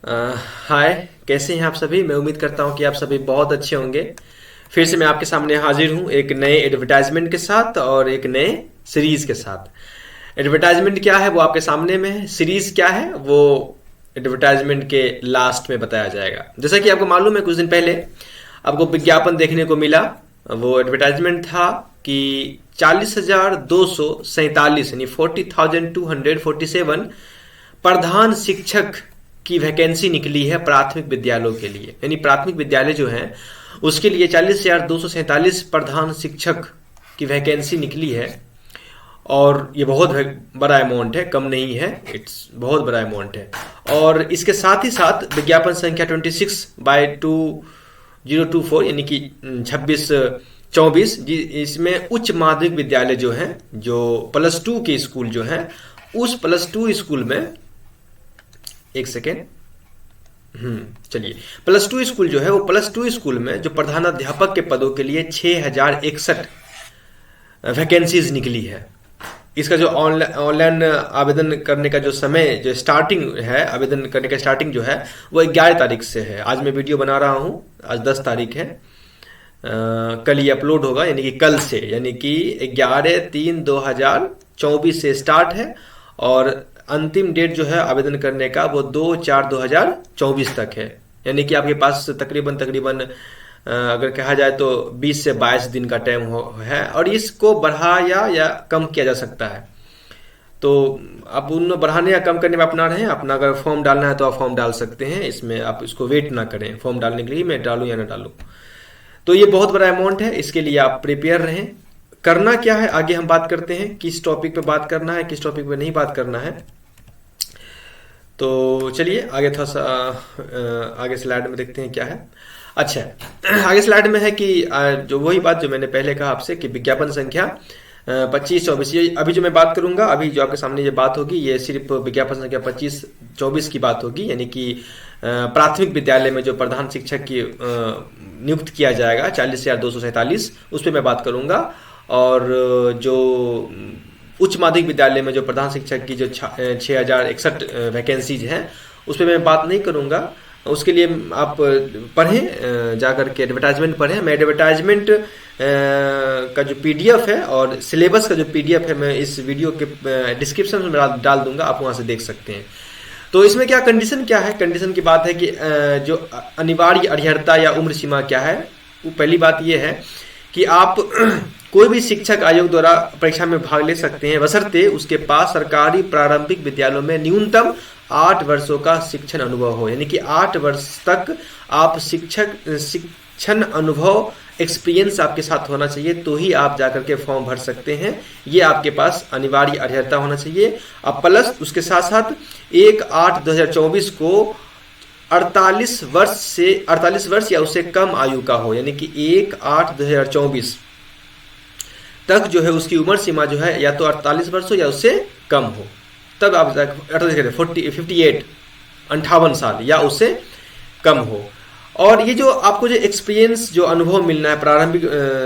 हाय, कैसे हैं आप सभी। मैं उम्मीद करता हूं कि आप सभी बहुत अच्छे होंगे। फिर से मैं आपके सामने हाजिर हूं एक नए एडवर्टाइजमेंट के साथ और एक नए सीरीज के साथ। एडवर्टाइजमेंट क्या है वो आपके सामने में है, सीरीज क्या है वो एडवर्टाइजमेंट के लास्ट में बताया जाएगा। जैसा कि आपको मालूम है, कुछ दिन पहले आपको विज्ञापन देखने को मिला। वो एडवर्टाइजमेंट था कि 40,247 यानी 40,247 प्रधान शिक्षक की वैकेंसी निकली है प्राथमिक विद्यालयों के लिए। यानी प्राथमिक विद्यालय जो है उसके लिए 40,247 प्रधान शिक्षक की वैकेंसी निकली है। और ये बहुत बड़ा अमाउंट है, कम नहीं है, इट्स बहुत बड़ा अमाउंट है। और इसके साथ ही साथ विज्ञापन संख्या 26/2024 यानी कि 26/24 इसमें उच्च माध्यमिक विद्यालय जो है, जो +2 के स्कूल जो है, उस +2 स्कूल में एक सेकेंड चलिए, +2 स्कूल जो है वो +2 स्कूल में जो प्रधानाध्यापक के पदों के लिए 6061 वैकेंसीज निकली है। इसका जो ऑनलाइन आवेदन करने का जो समय जो स्टार्टिंग है, आवेदन करने का स्टार्टिंग जो है वो 11 तारीख से है। आज मैं वीडियो बना रहा हूँ, आज 10 तारीख है। कल ये अपलोड होगा, यानी कि कल से, यानी कि 11/3/2024 से स्टार्ट है और अंतिम डेट जो है आवेदन करने का वो 2/4/2024 तक है। यानी कि आपके पास तकरीबन अगर कहा जाए तो 20 से 22 दिन का टाइम है। और इसको बढ़ाया या कम किया जा सकता है, तो आप उन बढ़ाने या कम करने में अपना रहे। अपना अगर फॉर्म डालना है तो आप फॉर्म डाल सकते हैं, इसमें आप इसको वेट ना करें फॉर्म डालने के लिए, मैं डालूं या ना डालूं। तो ये बहुत बड़ा अमाउंट है, इसके लिए आप प्रिपेयर रहें। करना क्या है आगे हम बात करते हैं, किस टॉपिक पे बात करना है, किस टॉपिक पे नहीं बात करना है। तो चलिए आगे थोड़ा सा आगे स्लाइड में देखते हैं क्या है। अच्छा, आगे स्लाइड में है कि जो वही बात जो मैंने पहले कहा आपसे कि विज्ञापन संख्या 25/24, ये अभी जो मैं बात करूंगा, अभी जो आपके सामने ये बात होगी, ये सिर्फ विज्ञापन संख्या 25/24 की बात होगी। यानी कि प्राथमिक विद्यालय में जो प्रधान शिक्षक की नियुक्त किया जाएगा 40,247, उस पर मैं बात करूंगा। और जो उच्च माध्यमिक विद्यालय में जो प्रधान शिक्षक की जो 6061 वैकेंसीज हैं उस पर मैं बात नहीं करूंगा। उसके लिए आप पढ़ें, जाकर के एडवर्टाइजमेंट पढ़ें। मैं एडवर्टाइजमेंट का जो PDF है और सिलेबस का जो PDF है मैं इस वीडियो के डिस्क्रिप्शन में डाल दूंगा, आप वहां से देख सकते हैं। तो इसमें क्या कंडीशन क्या है, कंडीशन की बात है कि जो अनिवार्य अर्हता या उम्र सीमा क्या है। वो पहली बात ये है कि आप कोई भी शिक्षक आयोग द्वारा परीक्षा में भाग ले सकते हैं, बशर्ते उसके पास सरकारी प्रारंभिक विद्यालयों में न्यूनतम 8 वर्षों का शिक्षण अनुभव हो। यानी कि 8 वर्ष तक आप शिक्षण अनुभव एक्सपीरियंस आपके साथ होना चाहिए, तो ही आप जाकर के फॉर्म भर सकते हैं। ये आपके पास अनिवार्य अर्हता होना चाहिए। अब प्लस उसके साथ साथ 1/8/2024 को 48 वर्ष या उससे कम आयु का हो। यानी कि 1/8/2024 तक जो है उसकी उम्र सीमा जो है या तो 48 वर्ष हो या उससे कम हो, तब आप 58 साल या उससे कम हो। और ये जो आपको जो एक्सपीरियंस जो अनुभव मिलना है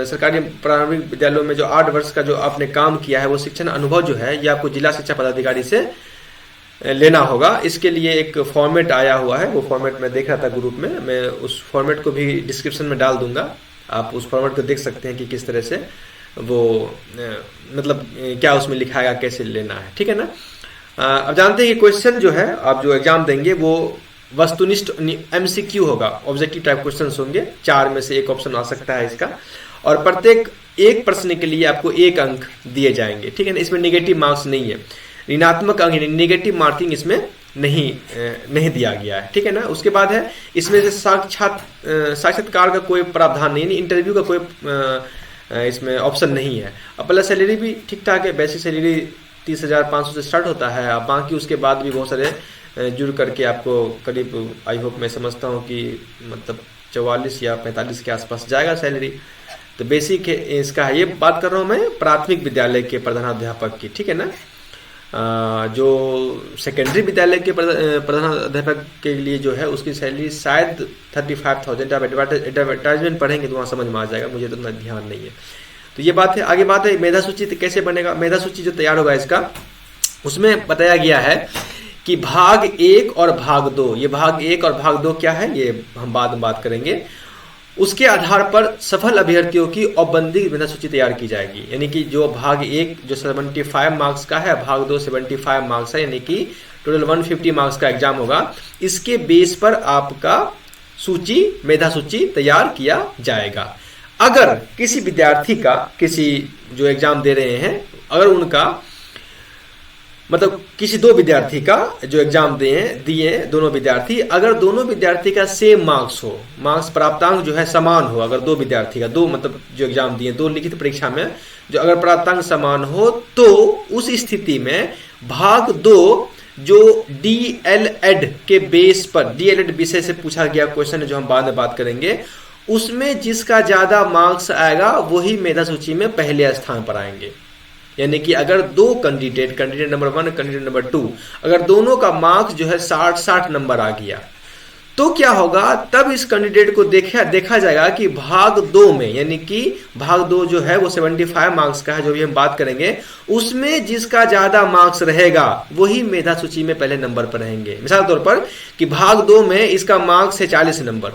सरकारी प्रारंभिक विद्यालयों में जो 8 वर्ष का जो आपने काम किया है, वो शिक्षण अनुभव जो है ये आपको जिला शिक्षा पदाधिकारी से लेना होगा। इसके लिए एक फॉर्मेट आया हुआ है, वो फॉर्मेट मैं देख रहा था ग्रुप में, मैं उस फॉर्मेट को भी डिस्क्रिप्शन में डाल दूंगा। आप उस फॉर्मेट को देख सकते हैं कि किस तरह से वो मतलब क्या उसमें लिखाएगा, कैसे लेना है, ठीक है ना। अब जानते हैं कि क्वेश्चन जो है आप जो एग्जाम देंगे वो वस्तुनिष्ठ MCQ होगा, ऑब्जेक्टिव टाइप क्वेश्चंस होंगे। 4 में से एक ऑप्शन आ सकता है इसका, और प्रत्येक एक प्रश्न के लिए आपको 1 अंक दिए जाएंगे, ठीक है ना। इसमें नेगेटिव मार्क्स नहीं है, ऋणात्मक अंक, नेगेटिव मार्किंग इसमें नहीं दिया गया है, ठीक है ना। उसके बाद है इसमें से साक्षात्कार का कोई प्रावधान नहीं, इंटरव्यू का कोई इसमें ऑप्शन नहीं है। अब प्लस सैलरी भी ठीक ठाक है, बेसिक सैलरी 30,500 से स्टार्ट होता है। अब बाकी उसके बाद भी बहुत सारे जुड़ करके आपको करीब, आई होप, मैं समझता हूँ कि मतलब 44 या 45 के आसपास जाएगा सैलरी। तो बेसिक इसका है, ये बात कर रहा हूँ मैं प्राथमिक विद्यालय के प्रधानाध्यापक की, ठीक है ना। जो सेकेंडरी विद्यालय के प्रधानाध्यापक के लिए जो है उसकी सैलरी शायद 35,000। आप एडवर्टाइजमेंट पढ़ेंगे तो वहाँ समझ में आ जाएगा, मुझे तो इतना ध्यान नहीं है। तो ये बात है। आगे बात है मेधा सूची कैसे बनेगा। मेधा सूची जो तैयार होगा इसका, उसमें बताया गया है कि भाग 1 और भाग 2, ये भाग 1 और भाग 2 क्या है ये हम बाद में बात करेंगे, उसके आधार पर सफल अभ्यर्थियों की औपबंधिक मेधा सूची तैयार की जाएगी। यानी कि जो भाग 1 जो 75 मार्क्स का है, भाग 2 75 मार्क्स है, यानी कि टोटल 150 मार्क्स का एग्जाम होगा। इसके बेस पर आपका सूची, मेधा सूची तैयार किया जाएगा। अगर किसी विद्यार्थी का, किसी जो एग्जाम दे रहे हैं, अगर उनका मतलब किसी दो विद्यार्थी का जो एग्जाम दिए दोनों विद्यार्थी, अगर दोनों विद्यार्थी का सेम मार्क्स हो, मार्क्स प्राप्तांक जो है समान हो, अगर दो विद्यार्थी का, दो मतलब जो एग्जाम दिए, दो लिखित परीक्षा में जो अगर प्राप्तांक समान हो, तो उस स्थिति में भाग 2 जो डीएलएड के बेस पर, डीएलएड विषय से पूछा गया क्वेश्चन जो हम बाद में बात करेंगे, उसमें जिसका ज्यादा मार्क्स आएगा वही मेधा सूची में पहले स्थान पर आएंगे। यानी कि अगर दो कैंडिडेट नंबर 1, कैंडिडेट नंबर 2, अगर दोनों का मार्क्स जो है 60 नंबर आ गया, तो क्या होगा, तब इस कैंडिडेट को देखा जाएगा कि भाग 2 में, यानी कि भाग 2 जो है वो 75 मार्क्स का है, जो भी हम बात करेंगे, उसमें जिसका ज्यादा मार्क्स रहेगा वही मेधा सूची में पहले नंबर पर रहेंगे। मिसाल तौर पर कि भाग 2 में इसका मार्क्स है 40 नंबर,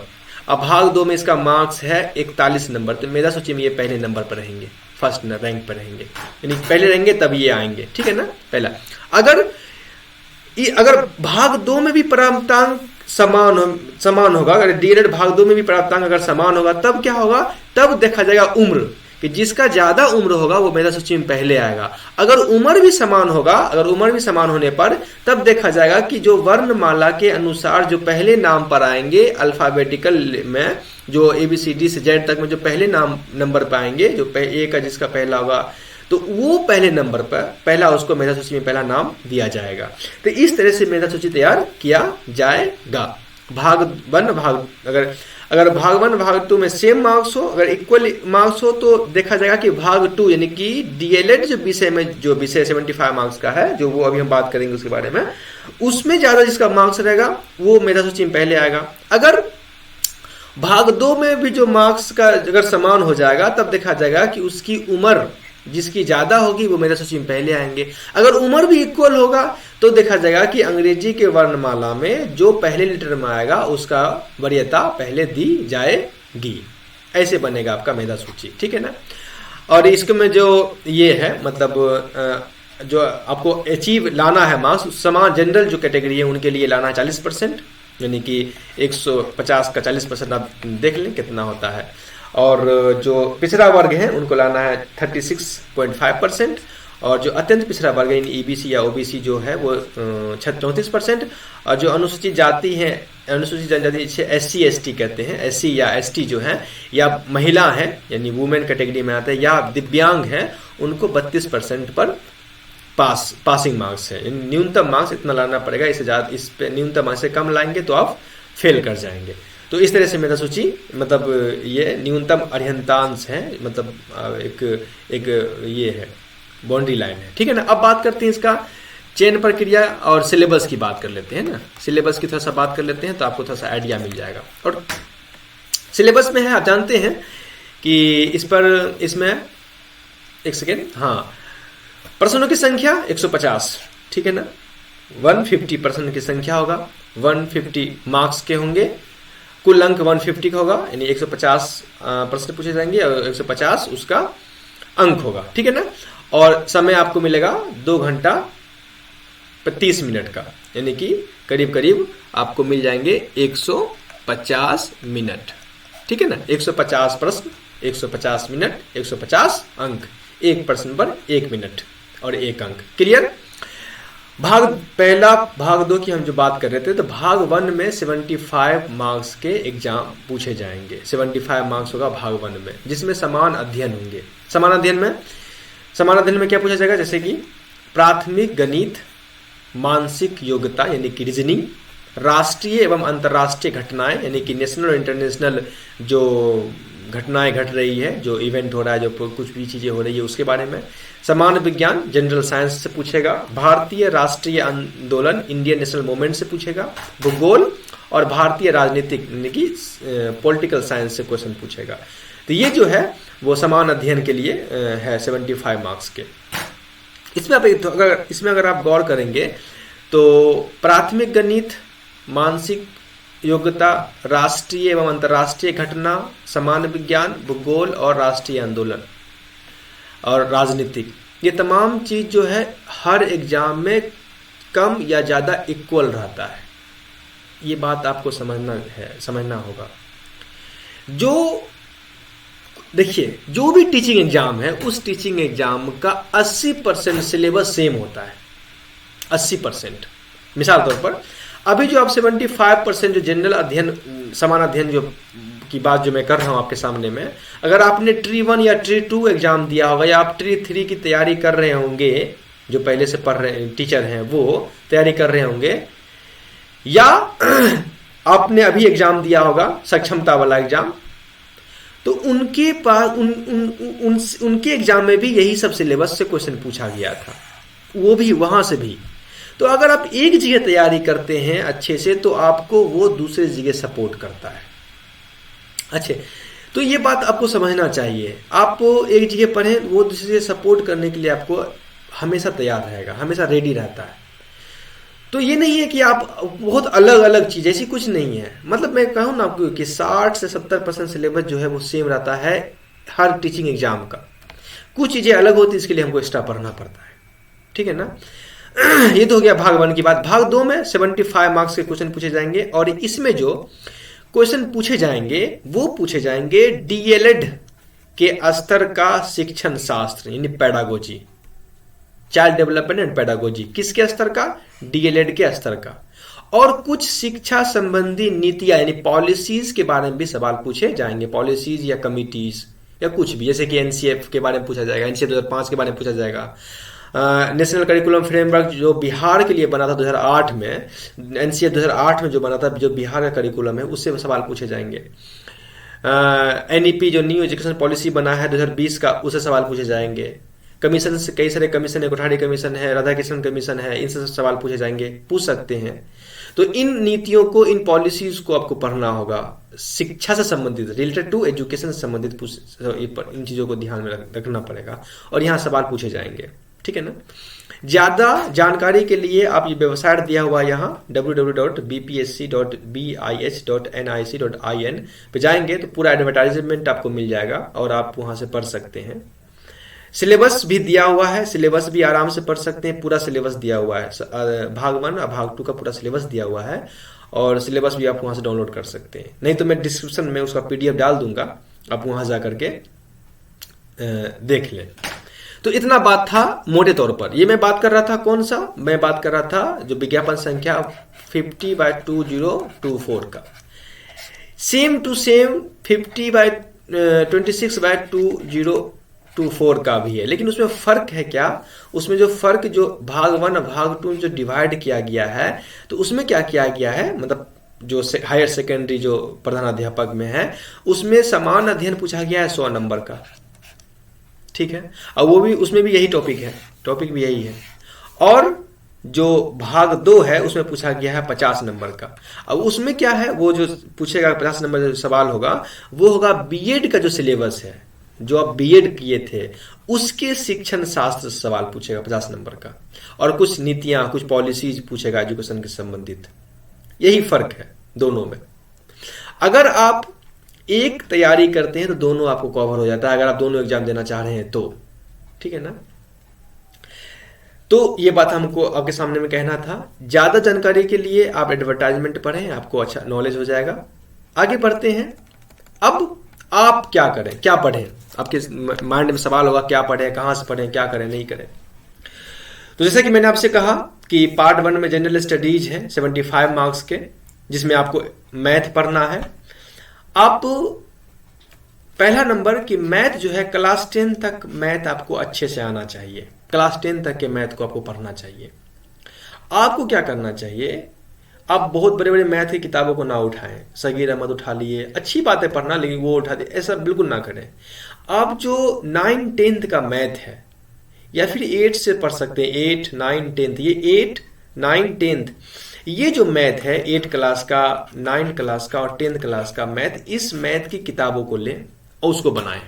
अब भाग 2 में इसका मार्क्स है 41 नंबर, तो मेधा सूची में ये पहले नंबर पर रहेंगे, फर्स्ट रैंक पर रहेंगे, यानी पहले रहेंगे तब ये आएंगे। ठीक है ना, पहला। अगर भाग 2 में भी प्राप्तांक समान होगा, अगर डीएलएड भाग 2 में भी प्राप्तांक अगर समान होगा, तब क्या होगा, तब देखा जाएगा उम्र, कि जिसका ज्यादा उम्र होगा वो मेधा सूची में पहले आएगा। अगर उम्र भी समान होगा, अगर उम्र भी समान होने पर तब देखा जाएगा कि जो वर्णमाला के अनुसार जो पहले नाम पर आएंगे, अल्फाबेटिकल में जो ABCD से Z तक में जो पहले नंबर पर आएंगे, जो ए का जिसका पहला होगा, तो वो पहले नंबर पर पहला, उसको मेधा सूची में पहला नाम दिया जाएगा। तो इस तरह से मेधा सूची तैयार किया जाएगा। भाग 1 अगर भाग 1 भाग 2 में सेम मार्क्स हो, अगर इक्वल मार्क्स हो, तो देखा जाएगा कि भाग 2 यानी कि डीएलएड जो विषय 75 मार्क्स का है, जो वो अभी हम बात करेंगे उसके बारे में, उसमें ज्यादा जिसका मार्क्स रहेगा वो मेधा सूची में पहले आएगा। अगर भाग 2 में भी जो मार्क्स का अगर समान हो जाएगा, तब देखा जाएगा कि उसकी उम्र जिसकी ज्यादा होगी वो मेधा सूची में पहले आएंगे। अगर उम्र भी इक्वल होगा, तो देखा जाएगा कि अंग्रेजी के वर्णमाला में जो पहले लेटर में आएगा उसका वरीयता पहले दी जाएगी। ऐसे बनेगा आपका मेधा सूची। ठीक है ना। और इसके में जो ये है, मतलब जो आपको अचीव लाना है मार्क्स, समान जनरल जो कैटेगरी है उनके लिए लाना है 40%, यानी कि 150 का 40% आप देख लें कितना होता है। और जो पिछड़ा वर्ग है उनको लाना है 36.5%, और जो अत्यंत पिछड़ा वर्ग है EBC या OBC जो है वो 34%, और जो अनुसूचित जाति है, अनुसूचित जनजाति SC ST कहते हैं, SC या ST जो है, या महिला है यानी वुमेन कैटेगरी में आते हैं, या दिव्यांग है, उनको 32% पर पासिंग मार्क्स है। न्यूनतम मार्क्स इतना लाना पड़ेगा, इससे ज्यादा, इस पे न्यूनतम मार्क्स से कम लाएंगे तो आप फेल कर जाएंगे। तो इस तरह से मेधा सूची, मतलब ये न्यूनतम अर्हतांश है, मतलब एक ये है, बाउंड्री लाइन है। ठीक है ना। अब बात करते हैं इसका चयन प्रक्रिया और सिलेबस की बात कर लेते हैं ना। सिलेबस की थोड़ा सा बात कर लेते हैं तो आपको थोड़ा सा आइडिया मिल जाएगा। और सिलेबस में है, आप जानते हैं कि इसमें एक सेकेंड, हाँ, प्रश्नों की संख्या 150। ठीक है ना। 150 प्रश्न की संख्या होगा, 150 मार्क्स के होंगे, कुल अंक 150 का होगा, यानी 150 प्रश्न पूछे जाएंगे और 150 उसका अंक होगा। ठीक है ना। और समय आपको मिलेगा 2 घंटा 30 मिनट का, यानी कि करीब करीब आपको मिल जाएंगे 150 मिनट। ठीक है ना। 150 प्रश्न, 150 मिनट, 150 अंक, एक प्रश्न पर 1 मिनट और 1 अंक। क्लियर। भाग 2 की हम जो बात कर रहे थे, तो भाग 1 में 75 मार्क्स के एग्जाम पूछे जाएंगे। 75 मार्क्स होगा भाग 1 में, जिसमें समान अध्ययन होंगे। समान अध्ययन में क्या पूछा जाएगा, जैसे कि प्राथमिक गणित, मानसिक योग्यता यानी कि रीजनिंग, राष्ट्रीय एवं अंतर्राष्ट्रीय घटनाएं यानी कि नेशनल और इंटरनेशनल जो घटनाएं घट रही है, जो इवेंट हो रहा है, जो कुछ भी चीजें हो रही है उसके बारे में। सामान्य विज्ञान, जनरल साइंस से पूछेगा। भारतीय राष्ट्रीय आंदोलन, इंडियन नेशनल मूवमेंट से पूछेगा। भूगोल और भारतीय राजनीतिक यानी कि पॉलिटिकल साइंस से क्वेश्चन पूछेगा। तो ये जो है वो समान अध्ययन के लिए है 75 मार्क्स के। इसमें अगर आप गौर करेंगे तो प्राथमिक गणित, मानसिक योग्यता, राष्ट्रीय एवं अंतर्राष्ट्रीय घटना, सामान्य विज्ञान, भूगोल और राष्ट्रीय आंदोलन और राजनीतिक, ये तमाम चीज जो है हर एग्जाम में कम या ज्यादा इक्वल रहता है। ये बात आपको समझना होगा। जो देखिए, जो भी टीचिंग एग्जाम है उस टीचिंग एग्जाम का 80% सिलेबस सेम होता है। 80%। मिसाल तौर पर अभी जो आप 75% जो जनरल अध्ययन, समान अध्ययन जो की बात जो मैं कर रहा हूं आपके सामने में, अगर आपने ट्री 1 या ट्री 2 एग्जाम दिया होगा या आप ट्री 3 की तैयारी कर रहे होंगे, जो पहले से पढ़ रहे टीचर हैं वो तैयारी कर रहे होंगे, या आपने अभी एग्जाम दिया होगा सक्षमता वाला एग्जाम, तो उनके पास उनके एग्जाम में भी यही सब सिलेबस से क्वेश्चन पूछा गया था, वो भी वहां से भी। तो अगर आप एक जगह तैयारी करते हैं अच्छे से तो आपको वो दूसरे जगह सपोर्ट करता है। अच्छे, तो ये बात आपको समझना चाहिए। आप एक जगह पढ़ें, वो दूसरी जगह सपोर्ट करने के लिए आपको हमेशा तैयार रहेगा, हमेशा रेडी रहता है। तो ये नहीं है कि आप बहुत अलग अलग चीज, ऐसी कुछ नहीं है। मतलब मैं कहूँ ना आपको कि 60 से 70% सिलेबस जो है वो सेम रहता है हर टीचिंग एग्जाम का। कुछ चीजें अलग होती है, इसके लिए हमको एक्स्ट्रा पढ़ना पड़ता है। ठीक है ना। ये तो हो गया भाग 1 की बात। भाग 2 में 75 मार्क्स के क्वेश्चन पूछे जाएंगे और इसमें जो क्वेश्चन पूछे जाएंगे वो पूछे जाएंगे डीएलएड के स्तर का शिक्षण शास्त्र, यानी pedagogy, child development and pedagogy. किसके स्तर का? डीएलएड के स्तर का। और कुछ शिक्षा संबंधी नीतियां यानी पॉलिसीज के बारे में भी सवाल पूछे जाएंगे, पॉलिसीज या कमिटीज या कुछ भी, जैसे कि एनसीएफ के बारे में पूछा जाएगा, एनसीएफ 2005 के बारे में पूछा जाएगा, नेशनल करिकुलम फ्रेमवर्क जो बिहार के लिए बना था 2008 में, एनसीएफ 2008 में जो बना था, जो बिहार का करिकुलम है, उससे सवाल पूछे जाएंगे। एनईपी जो न्यू एजुकेशन पॉलिसी बना है 2020 का, उससे सवाल पूछे जाएंगे। कमीशन से कई सारे कमीशन है, कोठारी कमीशन है, राधा कृष्ण कमीशन है, इनसे सवाल पूछे जाएंगे, पूछ सकते हैं। तो इन नीतियों को, इन पॉलिसीज को आपको पढ़ना होगा, शिक्षा से संबंधित, रिलेटेड टू एजुकेशन से संबंधित इन चीजों को ध्यान में रखना पड़ेगा और यहाँ सवाल पूछे जाएंगे। ठीक है ना। ज्यादा जानकारी के लिए आप ये वेबसाइट दिया हुआ है यहाँ www.bpsc.bis.nic.in पे जाएंगे तो पूरा एडवर्टाइजमेंट आपको मिल जाएगा और आप वहां से पढ़ सकते हैं। सिलेबस भी दिया हुआ है, सिलेबस भी आराम से पढ़ सकते हैं, पूरा सिलेबस दिया हुआ है। भाग 1 और भाग 2 का पूरा सिलेबस दिया हुआ है और सिलेबस भी आप वहां से डाउनलोड कर सकते हैं। नहीं तो मैं डिस्क्रिप्शन में उसका पीडीएफ डाल दूंगा, आप वहां जा करके देख लें। तो इतना बात था मोटे तौर पर। ये मैं बात कर रहा था कौन सा? मैं बात कर रहा था जो विज्ञापन संख्या 50/2024 का। सेम टू सेम 50/26/2024 का भी है, लेकिन उसमें फर्क है क्या? उसमें जो फर्क, जो भाग 1 और भाग 2 जो डिवाइड किया गया है, तो उसमें क्या किया गया है, मतलब जो हायर सेकेंडरी जो प्रधानाध्यापक में है उसमें समान अध्ययन पूछा गया है 100 नंबर का। ठीक है, अब वो भी, उसमें भी यही टॉपिक है, टॉपिक भी यही है। और जो भाग 2 है उसमें पूछा गया है 50 नंबर का। अब उसमें क्या है, वो जो पूछेगा 50 नंबर जो सवाल होगा वो होगा बीएड का जो सिलेबस है, जो आप बीएड किए थे उसके शिक्षण शास्त्र से सवाल पूछेगा 50 नंबर का, और कुछ नीतियां, कुछ पॉलिसीज पूछेगा एजुकेशन के संबंधित। यही फर्क है दोनों में। अगर आप एक तैयारी करते हैं तो दोनों आपको कवर हो जाता है, अगर आप दोनों एग्जाम देना चाह रहे हैं तो। ठीक है ना। तो ये बात हमको आपके सामने में कहना था। ज्यादा जानकारी के लिए आप एडवर्टाइजमेंट पढ़ें, आपको अच्छा नॉलेज हो जाएगा। आगे बढ़ते हैं। अब आप क्या करें, क्या पढ़ें? आपके माइंड में सवाल होगा, क्या पढ़ें, कहां से पढ़ें, क्या करें, नहीं करें। तो जैसे कि मैंने आपसे कहा कि पार्ट 1 में जनरल स्टडीज है 75 मार्क्स के, जिसमें आपको मैथ पढ़ना है। आप पहला नंबर कि मैथ जो है क्लास 10 तक मैथ आपको अच्छे से आना चाहिए। क्लास 10 तक के मैथ को आपको पढ़ना चाहिए। आपको क्या करना चाहिए, आप बहुत बड़े बड़े मैथ की किताबों को ना उठाएं। सगीर अहमद उठा लिए, अच्छी बात है पढ़ना, लेकिन वो उठा दे, ऐसा बिल्कुल ना करें। आप जो 9, 10 का मैथ है या फिर 8 से पढ़ सकते हैं, 8, 9, 10, ये 8, 9, 10 ये जो मैथ है 8 क्लास का, 9 क्लास का और 10 क्लास का मैथ, इस मैथ की किताबों को लें और उसको बनाएं।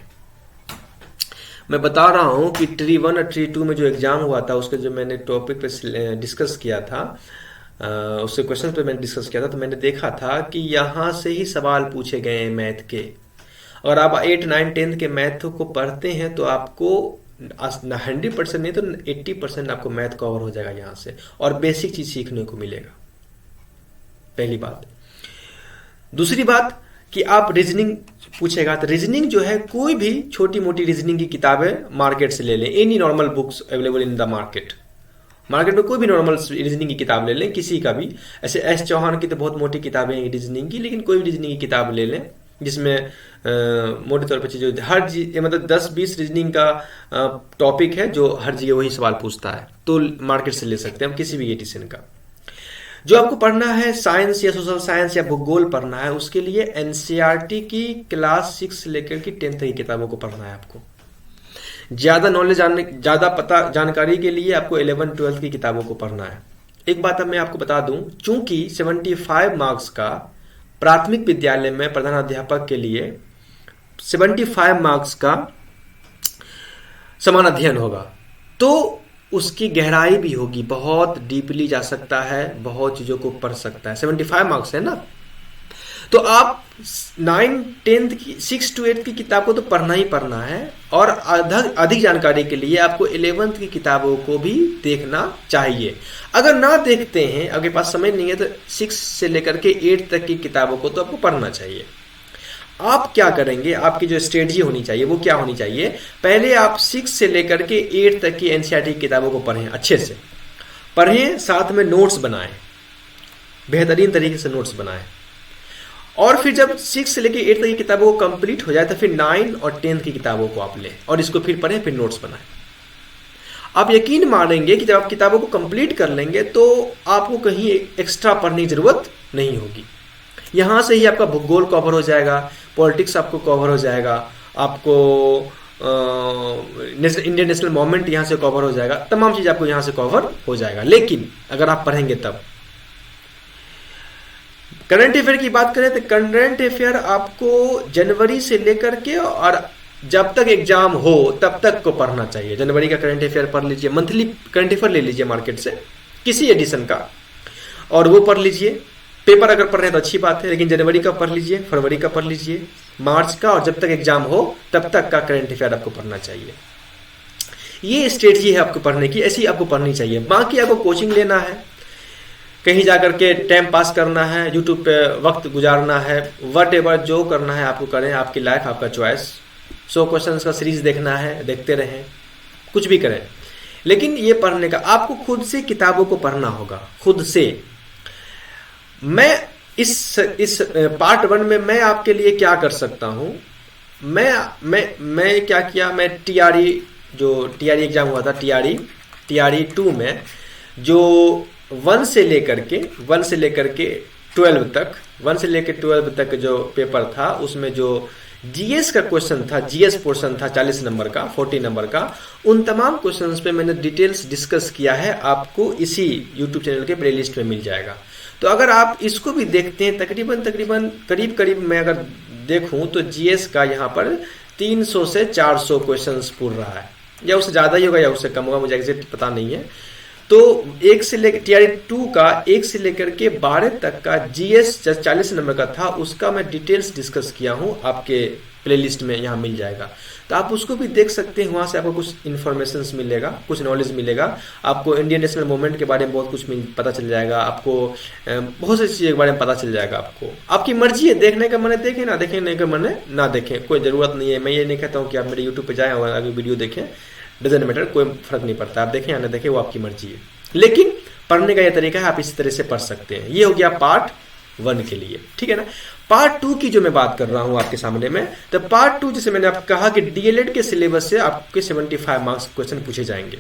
मैं बता रहा हूँ कि ट्री 1 और ट्री 2 में जो एग्जाम हुआ था उसके जो मैंने टॉपिक पे डिस्कस किया था, उससे क्वेश्चन पे मैंने डिस्कस किया था, तो मैंने देखा था कि यहाँ से ही सवाल पूछे गए हैं मैथ के। अगर आप 8, 9, 10 के मैथ को पढ़ते हैं तो आपको 100% नहीं तो 80% आपको मैथ कवर हो जाएगा यहाँ से, और बेसिक चीज सीखने को मिलेगा। पहली बात। दूसरी बात कि आप रीजनिंग पूछेगा तो रीजनिंग जो है कोई भी छोटी मोटी रीजनिंग की किताबें मार्केट से ले लें, any normal books available in the market. Market में कोई भी नॉर्मल रीजनिंग की किताब ले लें, किसी का भी। ऐसे एस चौहान की तो बहुत मोटी किताबें हैं रीजनिंग की, लेकिन कोई भी रीजनिंग की किताब ले लें जिसमें मोटे तौर पर चीजें हर मतलब 10-20 रीजनिंग का टॉपिक है जो हर जगह वही सवाल पूछता है, तो मार्केट से ले सकते हैं हम किसी भी एडिशन का। जो आपको पढ़ना है साइंस या सोशल साइंस या भूगोल पढ़ना है, उसके लिए एनसीईआरटी की क्लास 6 से लेकर की 10th की किताबों को पढ़ना है आपको। ज्यादा नॉलेज ज्यादा पता जानकारी के लिए आपको 11, 12 की किताबों को पढ़ना है। एक बात अब मैं आपको बता दूं, चूंकि 75 मार्क्स का प्राथमिक विद्यालय में प्रधानाध्यापक के लिए 75 मार्क्स का समान अध्ययन होगा, तो उसकी गहराई भी होगी, बहुत डीपली जा सकता है, बहुत चीजों को पढ़ सकता है। 75 मार्क्स है ना, तो आप 9, 10 की 6 to 8 की किताब को तो पढ़ना ही पढ़ना है, और अधिक जानकारी के लिए आपको 11th की किताबों को भी देखना चाहिए। अगर ना देखते हैं, अगर पास समय नहीं है, तो 6 से लेकर के 8 तक की किताबों को तो आपको पढ़ना चाहिए। आप क्या करेंगे, आपकी जो स्ट्रेटजी होनी चाहिए वो क्या होनी चाहिए, पहले आप 6 से लेकर के 8 तक की एनसीईआरटी की किताबों को पढ़ें, अच्छे से पढ़ें, साथ में नोट्स बनाएं, बेहतरीन तरीके से नोट्स बनाएं। और फिर जब 6 से लेकर 8 तक की किताबों को कंप्लीट हो जाए तो फिर 9 और 10 की किताबों को आप लें और इसको फिर पढ़ें, फिर नोट्स बनाएं। आप यकीन मानेंगे कि जब आप किताबों को कंप्लीट कर लेंगे तो आपको कहीं एक्स्ट्रा पढ़ने की जरूरत नहीं होगी। यहां से ही आपका भूगोल कवर हो जाएगा, पॉलिटिक्स आपको कवर हो जाएगा, आपको इंडियन नेशनल मूवमेंट यहां से कवर हो जाएगा, तमाम चीज आपको यहां से कवर हो जाएगा। लेकिन अगर आप पढ़ेंगे तब करंट अफेयर की बात करें तो करंट अफेयर आपको जनवरी से लेकर के और जब तक एग्जाम हो तब तक को पढ़ना चाहिए। जनवरी का करंट अफेयर पढ़ लीजिए, मंथली करंट अफेयर ले लीजिए मार्केट से किसी एडिशन का और वो पढ़ लीजिए। पेपर अगर पढ़ रहे हैं तो अच्छी बात है, लेकिन जनवरी का पढ़ लीजिए, फरवरी का पढ़ लीजिए, मार्च का, और जब तक एग्जाम हो तब तक का करंट अफेयर आपको पढ़ना चाहिए। ये स्ट्रेटजी है आपको पढ़ने की, ऐसी आपको पढ़नी चाहिए। बाकी आपको कोचिंग लेना है, कहीं जाकर के टाइम पास करना है, यूट्यूब पे वक्त गुजारना है, वट एवर जो करना है आपको करें, आपकी लाइफ आपका चॉइस। 100 क्वेश्चंस का सीरीज देखना है, देखते रहें, कुछ भी करें, लेकिन ये पढ़ने का आपको खुद से किताबों को पढ़ना होगा, खुद से। मैं इस पार्ट 1 में मैं आपके लिए क्या कर सकता हूं, मैं क्या किया, मैं टीआरई एग्जाम हुआ था, टीआरई 2 में जो 1 से लेकर के 12 तक जो पेपर था उसमें जो जीएस का क्वेश्चन था, जीएस पोर्शन था 40 नंबर का, 40 नंबर का, उन तमाम क्वेश्चंस पे मैंने डिटेल्स डिस्कस किया है, आपको इसी यूट्यूब चैनल के प्लेलिस्ट में मिल जाएगा। तो अगर आप इसको भी देखते हैं, करीब मैं अगर देखूं तो जीएस का यहाँ पर 300 से 400 क्वेश्चंस पूछ रहा है, या उससे ज्यादा ही होगा या उससे कम होगा, मुझे एग्जैक्ट पता नहीं है। तो 1 से लेकर टीआरई 2 का 1 से लेकर के 12 तक का जीएस 40 नंबर का था, उसका मैं डिटेल्स डिस्कस किया हूं, आपके प्लेलिस्ट में यहाँ मिल जाएगा, तो आप उसको भी देख सकते हैं। वहां से आपको कुछ इन्फॉर्मेशन मिलेगा, कुछ नॉलेज मिलेगा, आपको इंडियन नेशनल मूवमेंट के बारे में बहुत कुछ पता चल जाएगा, आपको बहुत सी चीज़ों के बारे में पता चल जाएगा। आपको आपकी मर्जी है, देखने का मन है देखें, ना देखने का मन है ना देखें, कोई ज़रूरत नहीं है। मैं ये नहीं कहता हूँ कि आप मेरे यूट्यूब पर जाएँ और आगे वीडियो देखें, डजंट मैटर, कोई फर्क नहीं पड़ता, आप देखें या ना देखें वो आपकी मर्जी है। लेकिन पढ़ने का ये तरीका है, आप इस तरह से पढ़ सकते हैं। ये हो गया पार्ट 1 के लिए, ठीक है ना। पार्ट 2 की जो मैं बात कर रहा हूं आपके सामने में, तो पार्ट 2 जैसे मैंने आपको कहा कि डीएलएड के सिलेबस से आपके 75 मार्क्स क्वेश्चन पूछे जाएंगे।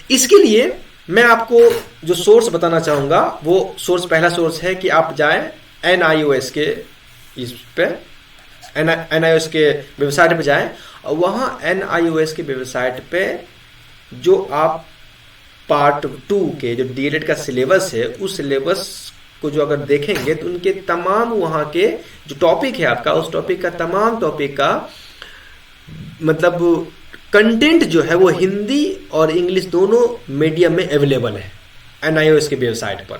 इसके लिए मैं आपको जो सोर्स बताना चाहूंगा, वो सोर्स, पहला सोर्स है कि आप जाएं एनआईओएस के इस पे, एनआईओएस के वेबसाइट पे जाएं, और वहां एनआईओएस के वेबसाइट पे जो आप पार्ट 2 के जो डीएलएड का सिलेबस है, उस सिलेबस को जो अगर देखेंगे तो उनके तमाम वहां के जो टॉपिक है आपका, उस टॉपिक का तमाम टॉपिक का मतलब कंटेंट जो है वो हिंदी और इंग्लिश दोनों मीडियम में अवेलेबल है एनआईओएस के वेबसाइट पर।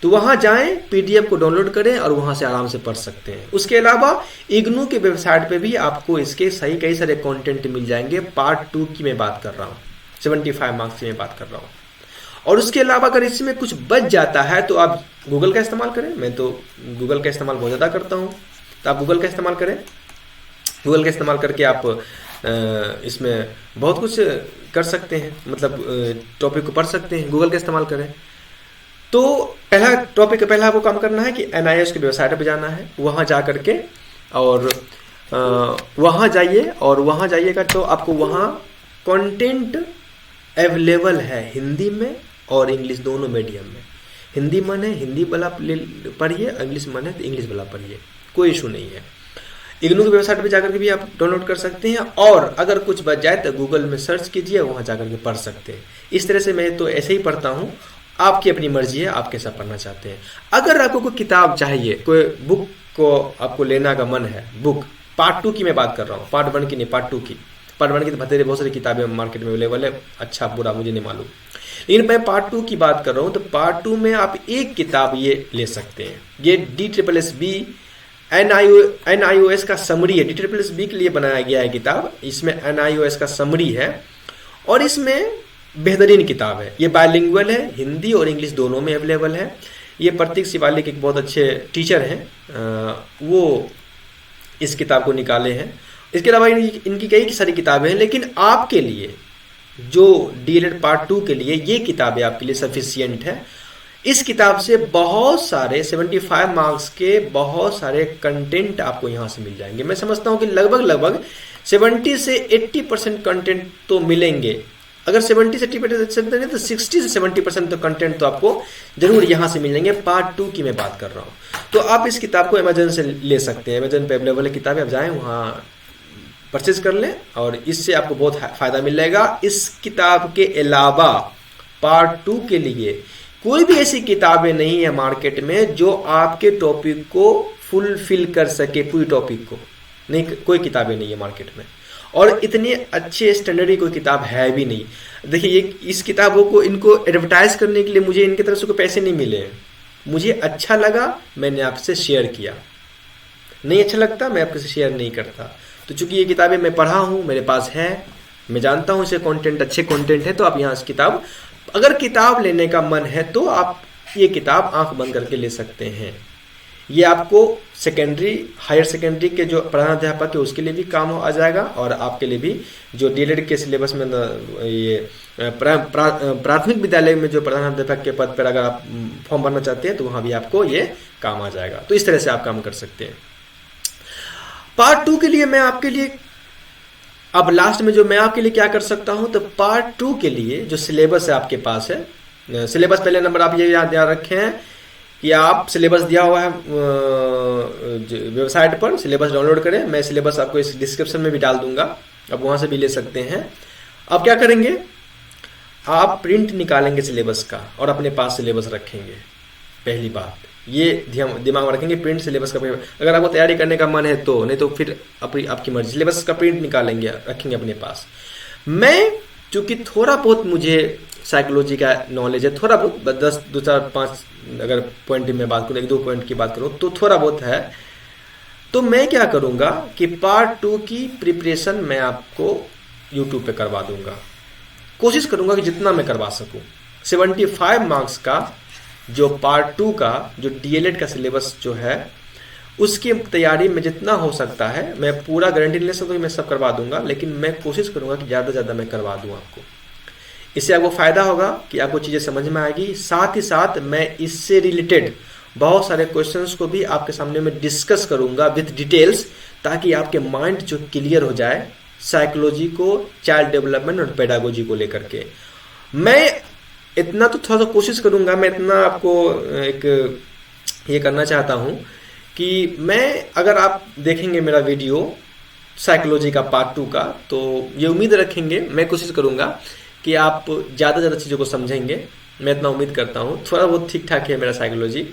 तो वहाँ जाएं, पीडीएफ को डाउनलोड करें और वहाँ से आराम से पढ़ सकते हैं। उसके अलावा इग्नू के वेबसाइट पे भी आपको इसके सही कई सारे कंटेंट मिल जाएंगे। पार्ट 2 की मैं बात कर रहा हूँ, 75 मार्क्स की मैं बात कर रहा हूँ। और उसके अलावा अगर इसमें कुछ बच जाता है तो आप गूगल का इस्तेमाल करें। मैं तो गूगल का इस्तेमाल बहुत ज़्यादा करता हूँ, तो आप गूगल का इस्तेमाल करें। गूगल का इस्तेमाल करके आप इसमें बहुत कुछ कर सकते हैं, मतलब टॉपिक को पढ़ सकते हैं। गूगल का इस्तेमाल करें। तो पहला टॉपिक, पहला आपको काम करना है कि एनआईएस की वेबसाइट पर जाना है, वहाँ जा करके और वहाँ जाइए, और वहाँ जाइएगा तो आपको वहाँ कंटेंट अवेलेबल है हिंदी में और इंग्लिश दोनों मीडियम में। हिंदी मन है हिंदी वाला पढ़िए, इंग्लिश मन है तो इंग्लिश वाला पढ़िए, कोई इशू नहीं है। इग्नू की वेबसाइट पे जाकर के भी आप डाउनलोड कर सकते हैं, और अगर कुछ बच जाए तो गूगल में सर्च कीजिए, वहाँ जाकर के पढ़ सकते हैं। इस तरह से मैं तो ऐसे ही पढ़ता हूँ, आपकी अपनी मर्जी है, आप कैसा पढ़ना चाहते हैं। अगर आपको कोई किताब चाहिए, कोई बुक को आपको लेना का मन है, बुक पार्ट 2 की मैं बात कर रहा हूँ, पार्ट 1 की नहीं, पार्ट 2 की। पार्ट 1 की तो बतेरे बहुत सारी किताबें मार्केट में अवेलेबल है, अच्छा बुरा मुझे नहीं मालूम, लेकिन मैं पार्ट 2 की बात कर रहा हूँ। तो पार्ट 2 में आप एक किताब ये ले सकते हैं। ये DSSB NIOS का समरी है, DSSB के लिए बनाया गया है किताब। इसमें NIOS का समरी है और इसमें बेहतरीन किताब है। ये बायलिंगुअल है, हिंदी और इंग्लिश दोनों में अवेलेबल है। ये प्रतीक शिवालिक एक बहुत अच्छे टीचर हैं, वो इस किताब को निकाले हैं। इसके अलावा इनकी कई सारी किताबें हैं, लेकिन आपके लिए जो DLED पार्ट 2 के लिए ये किताबें आपके लिए सफिशियंट है। इस किताब से बहुत सारे 75 मार्क्स के बहुत सारे कंटेंट आपको यहाँ से मिल जाएंगे। मैं समझता हूँ कि लगभग 70 से 80% कंटेंट तो मिलेंगे। अगर 70 से 80% नहीं तो 60 से 70% तो कंटेंट तो आपको जरूर यहाँ से मिल जाएंगे। पार्ट 2 की मैं बात कर रहा हूँ। तो आप इस किताब को अमेजन से ले सकते हैं, अमेजन पे अवेलेबल है किताबें, आप जाएँ वहाँ परचेज कर लें और इससे आपको बहुत फ़ायदा मिल जाएगा। इस किताब के अलावा पार्ट 2 के लिए कोई भी ऐसी किताबें नहीं है मार्केट में जो आपके टॉपिक को फुलफिल कर सके। पूरी टॉपिक को नहीं, कोई किताबें नहीं है मार्केट में, और इतने अच्छे स्टैंडर्ड की कोई किताब है भी नहीं। देखिए, ये इस किताबों को इनको एडवर्टाइज करने के लिए मुझे इनकी तरफ से कोई पैसे नहीं मिले हैं। मुझे अच्छा लगा, मैंने आपसे शेयर किया। नहीं अच्छा लगता, मैं आपसे शेयर नहीं करता। तो चूंकि ये किताबें मैं पढ़ा हूँ, मेरे पास है, मैं जानता हूँ इसे कंटेंट अच्छे कंटेंट है, तो आप यहाँ से किताब, अगर किताब लेने का मन है तो आप ये किताब आंख बंद करके ले सकते हैं। ये आपको सेकेंडरी, हायर सेकेंडरी के जो प्रधानाध्यापक है उसके लिए भी काम आ जाएगा, और आपके लिए भी जो DLED के सिलेबस में ये प्राथमिक विद्यालय में जो प्रधानाध्यापक के पद पर अगर आप फॉर्म भरना चाहते हैं तो वहाँ भी आपको ये काम आ जाएगा। तो इस तरह से आप काम कर सकते हैं। पार्ट 2 के लिए मैं आपके लिए अब लास्ट में जो मैं आपके लिए क्या कर सकता हूं, तो पार्ट 2 के लिए जो सिलेबस है आपके पास है, सिलेबस पहले नंबर आप ये याद रखें हैं कि आप सिलेबस दिया हुआ है वेबसाइट पर, सिलेबस डाउनलोड करें। मैं सिलेबस आपको इस डिस्क्रिप्शन में भी डाल दूंगा, आप वहां से भी ले सकते हैं। अब क्या करेंगे, आप प्रिंट निकालेंगे सिलेबस का और अपने पास सिलेबस रखेंगे। पहली बात ये दिमाग में रखेंगे, प्रिंट सिलेबस का। अगर आपको तैयारी करने का मन है तो, नहीं तो फिर आपकी मर्जी, सिलेबस का प्रिंट निकालेंगे, रखेंगे अपने पास। मैं चूंकि थोड़ा बहुत मुझे साइकोलॉजी का नॉलेज है, थोड़ा बहुत 10 2 4 5 अगर पॉइंट में बात करूँ, 1-2 पॉइंट की बात करूँ तो थोड़ा बहुत है। तो मैं क्या करूँगा कि पार्ट 2 की प्रिपरेशन मैं आपको यूट्यूब पे करवा दूंगा। कोशिश करूँगा कि जितना मैं करवा सकूँ। 75 मार्क्स का जो पार्ट 2 का जो DLED का सिलेबस जो है उसकी तैयारी में जितना हो सकता है, मैं पूरा गारंटी नहीं ले सकता कि मैं सब करवा दूंगा, लेकिन मैं कोशिश करूंगा कि ज़्यादा से ज़्यादा मैं करवा दूं आपको। इससे आपको फ़ायदा होगा कि आपको चीज़ें समझ में आएगी। साथ ही साथ मैं इससे रिलेटेड बहुत सारे क्वेश्चंस को भी आपके सामने में डिस्कस करूंगा विथ डिटेल्स, ताकि आपके माइंड जो क्लियर हो जाए साइकोलॉजी को, चाइल्ड डेवलपमेंट और पेडागोजी को लेकर के। मैं इतना तो थोड़ा सा कोशिश करूंगा, मैं इतना आपको एक ये करना चाहता हूं कि मैं, अगर आप देखेंगे मेरा वीडियो साइकोलॉजी का पार्ट 2 का, तो ये उम्मीद रखेंगे, मैं कोशिश करूंगा कि आप ज़्यादा से ज़्यादा चीज़ों को समझेंगे। मैं इतना उम्मीद करता हूँ। थोड़ा बहुत ठीक ठाक है मेरा साइकोलॉजी,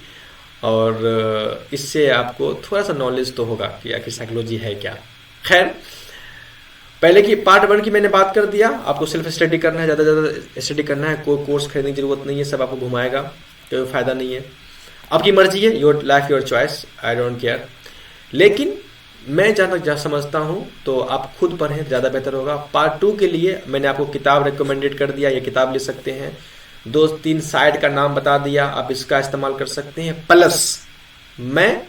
और इससे आपको थोड़ा सा नॉलेज तो होगा कि आखिर साइकोलॉजी है क्या। खैर, पहले की पार्ट 1 की मैंने बात कर दिया, आपको सेल्फ स्टडी करना है, ज़्यादा से ज़्यादा स्टडी करना है, कोई कोर्स खरीदने की जरूरत नहीं है, सब आपको घुमाएगा, कोई फायदा नहीं है, आपकी मर्जी है, your life your choice, I don't care. लेकिन मैं जहाँ तक समझता हूँ तो आप खुद पढ़ें, ज़्यादा बेहतर होगा। पार्ट 2 के लिए मैंने आपको किताब रिकमेंडेड कर दिया, ये किताब ले सकते हैं, 2-3 साइट का नाम बता दिया, आप इसका इस्तेमाल कर सकते हैं। प्लस मैं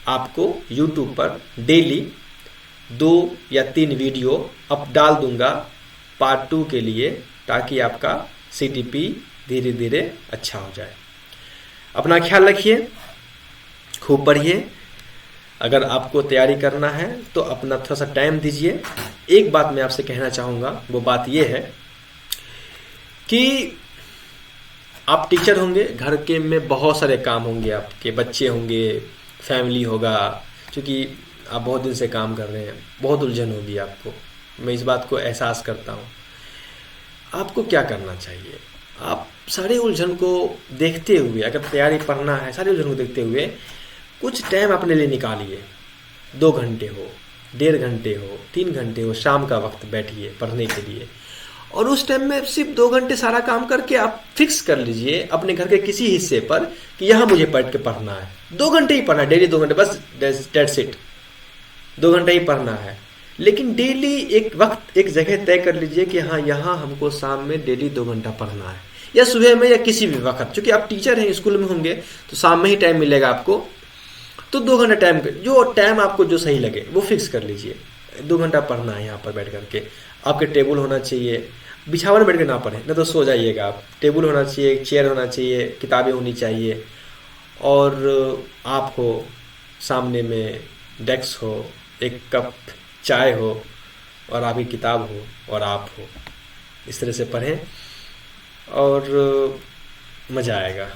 आपको यूट्यूब पर डेली 2 या 3 वीडियो अब डाल दूंगा पार्ट 2 के लिए, ताकि आपका CTP धीरे धीरे अच्छा हो जाए। अपना ख्याल रखिए, खूब पढ़िए। अगर आपको तैयारी करना है तो अपना थोड़ा सा टाइम दीजिए। एक बात मैं आपसे कहना चाहूँगा, वो बात ये है कि आप टीचर होंगे, घर के में बहुत सारे काम होंगे, आपके बच्चे होंगे, फैमिली होगा, क्योंकि आप बहुत दिन से काम कर रहे हैं, बहुत उलझन होगी आपको, मैं इस बात को एहसास करता हूँ। आपको क्या करना चाहिए, आप सारे उलझन को देखते हुए, अगर तैयारी पढ़ना है, सारे उलझन को देखते हुए कुछ टाइम अपने लिए निकालिए। 2 घंटे हो, 1.5 घंटे हो, 3 घंटे हो, शाम का वक्त बैठिए पढ़ने के लिए, और उस टाइम में सिर्फ 2 घंटे सारा काम करके आप फिक्स कर लीजिए अपने घर के किसी हिस्से पर कि यहाँ मुझे बैठ के पढ़ना है। 2 घंटे ही पढ़ना है, डेली 2 घंटे, बस दैट्स इट, 2 घंटे ही पढ़ना है। लेकिन डेली एक वक्त, एक जगह तय कर लीजिए कि हाँ, यहाँ हमको शाम में डेली 2 घंटा पढ़ना है, या सुबह में, या किसी भी वक्त। क्योंकि आप टीचर हैं, स्कूल में होंगे तो शाम में ही टाइम मिलेगा आपको, तो 2 घंटा टाइम, जो टाइम आपको जो सही लगे वो फिक्स कर लीजिए। 2 घंटा पढ़ना है यहाँ पर बैठ करके। आपके टेबल होना चाहिए, बिछावन बैठ के ना पढ़ें, ना तो सो जाइएगा आप। टेबल होना चाहिए, चेयर होना चाहिए, किताबें होनी चाहिए, और आप हो, सामने में डेस्क हो, एक कप चाय हो, और आपकी किताब हो, और आप हो। इस तरह से पढ़ें और मज़ा आएगा।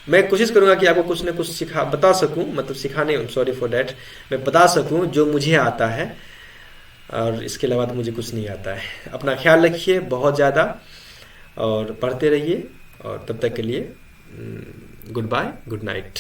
मैं कोशिश करूँगा कि आपको कुछ न कुछ बता सकूँ, मतलब सिखाने, सॉरी फॉर डैट, मैं बता सकूँ जो मुझे आता है, और इसके अलावा तो मुझे कुछ नहीं आता है। अपना ख्याल रखिए बहुत ज़्यादा, और पढ़ते रहिए, और तब तक के लिए गुड बाय, गुड नाइट।